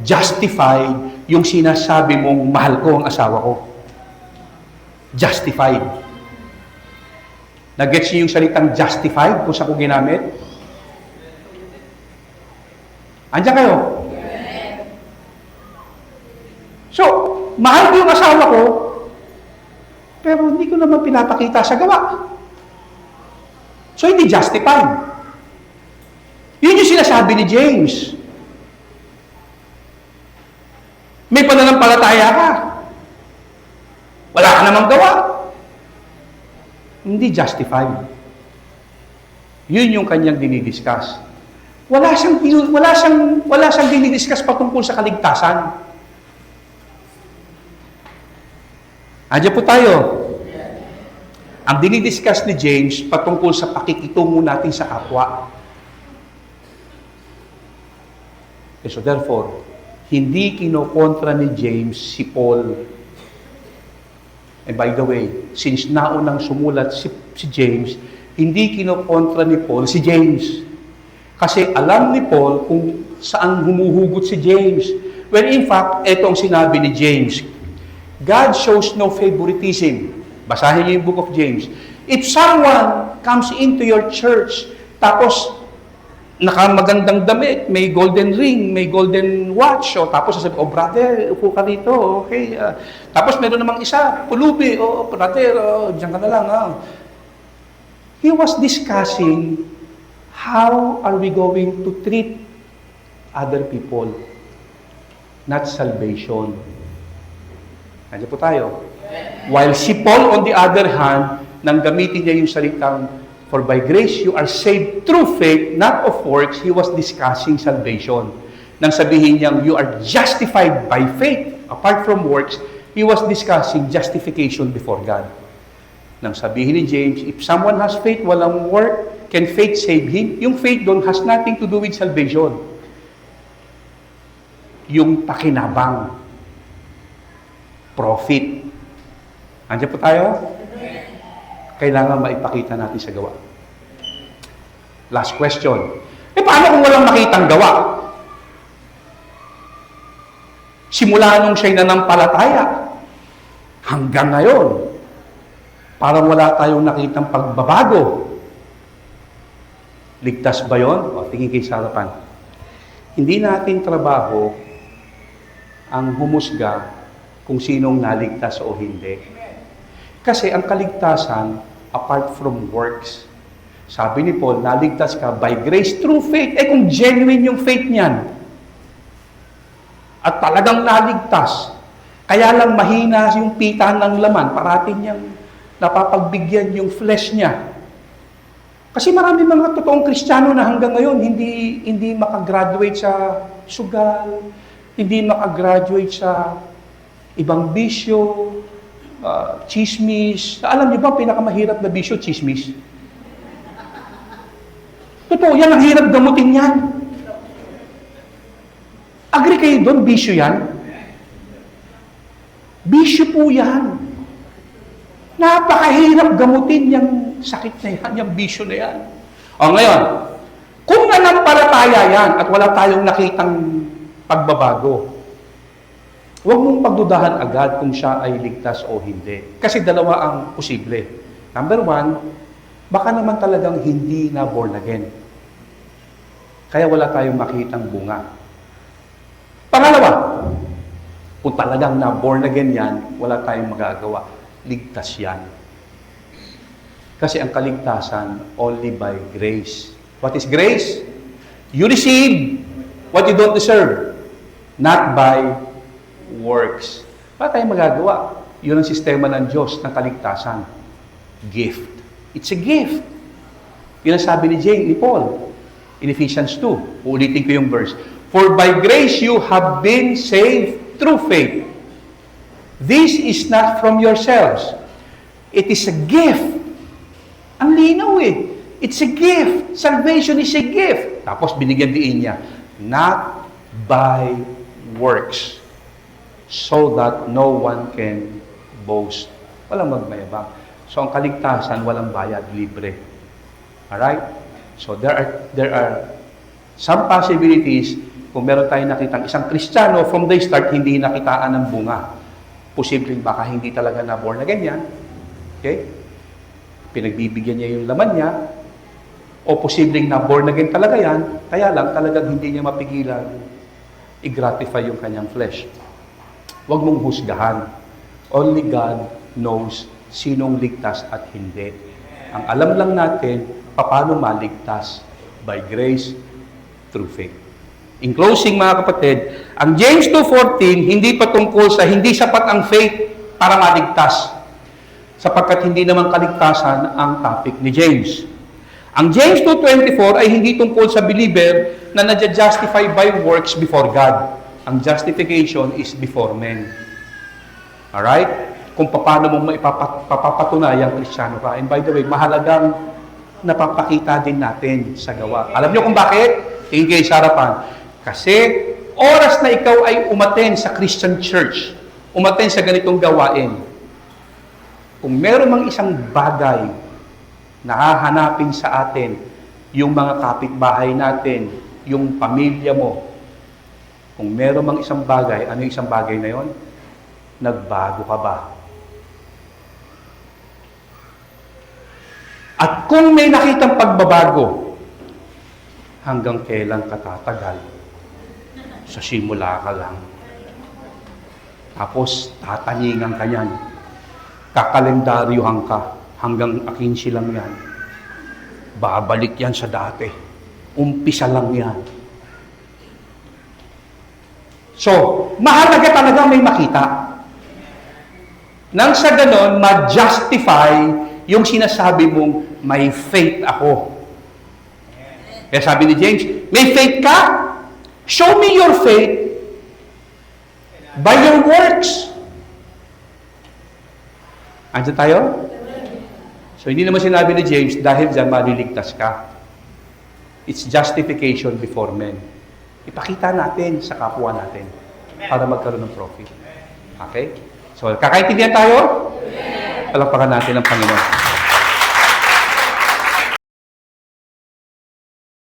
Justified yung sinasabi mong mahal ko ang asawa ko. Justified. Nag-gets niyo yung salitang justified kung saan ko ginamit? Andiyan kayo? So, mahal ko yung asawa ko, pero hindi ko naman pinapakita sa gawa. So, hindi justified. Yun yung sinasabi ni James. May pananampalataya ka. Wala ka namang gawa. Hindi justified. Yun yung kanyang dinidiscuss. Wala siyang dinidiscuss patungkol sa kaligtasan. Andiyan po tayo. Ang dinidiscuss ni James patungkol sa pakikitungo natin sa kapwa. So therefore, hindi kinokontra ni James si Paul. And by the way, since naunang sumulat si James, hindi kinokontra ni Paul si James. Kasi alam ni Paul kung saan humuhugot si James. When in fact, ito ang sinabi ni James. God shows no favoritism. Basahin niyo yung book of James. If someone comes into your church, tapos nakamagandang damit, may golden ring, may golden watch, o tapos sasabi, oh brother, upo ka dito, okay. Tapos meron namang isa, pulubi, oh brother, diyan ka na lang. He was discussing how are we going to treat other people, not salvation. Nandiyan po tayo. While si Paul, on the other hand, nang gamitin niya yung salitang, for by grace you are saved through faith, not of works, he was discussing salvation. Nang sabihin niyang, you are justified by faith, apart from works, he was discussing justification before God. Nang sabihin ni James, if someone has faith, walang work, can faith save him? Yung faith doon has nothing to do with salvation. Yung pakinabang, profit. Andiyan po tayo? Kailangan maipakita natin sa gawa. Last question. Paano kung walang makitang gawa? Simula nung siya'y nanampalataya, hanggang ngayon, parang wala tayong nakitang pagbabago. Ligtas ba yun? O, tingin kayo sa harapan. Hindi natin trabaho ang humusga kung sinong naligtas o hindi. Kasi ang kaligtasan, apart from works. Sabi ni Paul, naligtas ka by grace through faith. Kung genuine yung faith niyan, at talagang naligtas, kaya lang mahina yung pita ng laman, parating niyang napapagbigyan yung flesh niya. Kasi marami mga totoong Kristiyano na hanggang ngayon, hindi makagraduate sa sugal, hindi makagraduate sa ibang bisyo, chismis. Alam niyo ba, pinakamahirap na bisyo, chismis? Totoo yan, ang hirap gamutin yan. Agree kayo doon, bisyo yan? Bisyo po yan. Napakahirap gamutin yung sakit na yan, yung bisyo na yan. O ngayon, kung nanampalataya yan at wala tayong nakitang pagbabago, huwag mong pagdudahan agad kung siya ay ligtas o hindi. Kasi dalawa ang posible. Number one, baka naman talagang hindi na born again. Kaya wala tayong makitang bunga. Pangalawa, kung talagang na born again yan, wala tayong magagawa. Ligtas yan. Kasi ang kaligtasan, only by grace. What is grace? You receive what you don't deserve. Not by works. Wala tayong magagawa. Yun ang sistema ng Diyos ng kaligtasan. Gift. It's a gift. Yun ang sabi ni Paul in Ephesians 2. Uulitin ko yung verse. For by grace you have been saved through faith. This is not from yourselves. It is a gift. Ang linaw eh. It's a gift. Salvation is a gift. Tapos binigyan diin niya. Not by works. So that no one can boast. Walang magmayabang. So ang kaligtasan, walang bayad, libre. Alright? So there are some possibilities kung meron tayong nakitang isang Kristiyano from the start, hindi nakitaan ng bunga. Posibleng baka hindi talaga na born again yan. Okay? Pinagbibigyan niya yung laman niya. O posibleng na born again talaga yan, kaya lang talagang hindi niya mapigilan i-gratify yung kanyang flesh. Huwag mong husgahan. Only God knows sinong ligtas at hindi. Ang alam lang natin, paano maligtas? By grace, through faith. In closing, mga kapatid, ang James 2:14, hindi patungkol sa hindi sapat ang faith para maligtas. Sapagkat hindi naman kaligtasan ang topic ni James. Ang James 2:24 ay hindi tungkol sa believer na nadja-justify by works before God. Ang justification is before men. Alright? Kung paano mo maipapatunay ang Kristiyano ka. And by the way, mahalagang napapakita din natin sa gawa. Alam niyo kung bakit? Tingin kayo sa harapan. Kasi oras na ikaw ay umaten sa Christian church, umaten sa ganitong gawain, kung meron mang isang bagay na hahanapin sa atin, yung mga kapitbahay natin, yung pamilya mo, kung meron mang isang bagay, ano yung isang bagay na yon? Nagbago ka ba? At kung may nakitang pagbabago, hanggang kailan ka tatagal? Sa simula ka lang. Tapos, tataningan ka niyan. Kakalendaryohan ka. Hanggang 15 lang yan. Babalik yan sa dati. Umpisa lang yan. So, mahalaga talaga may makita. Nang sa ganon, ma-justify yung sinasabi mong may faith ako. Kaya sabi ni James, may faith ka? Show me your faith by your works. Andiyan tayo? So, hindi naman sinabi ni James, dahil dyan maliligtas ka. It's justification before men. Ipakita natin sa kapwa natin para magkaroon ng profit. Okay? So, kakaintindihan tayo? Palakpakan natin ang Panginoon.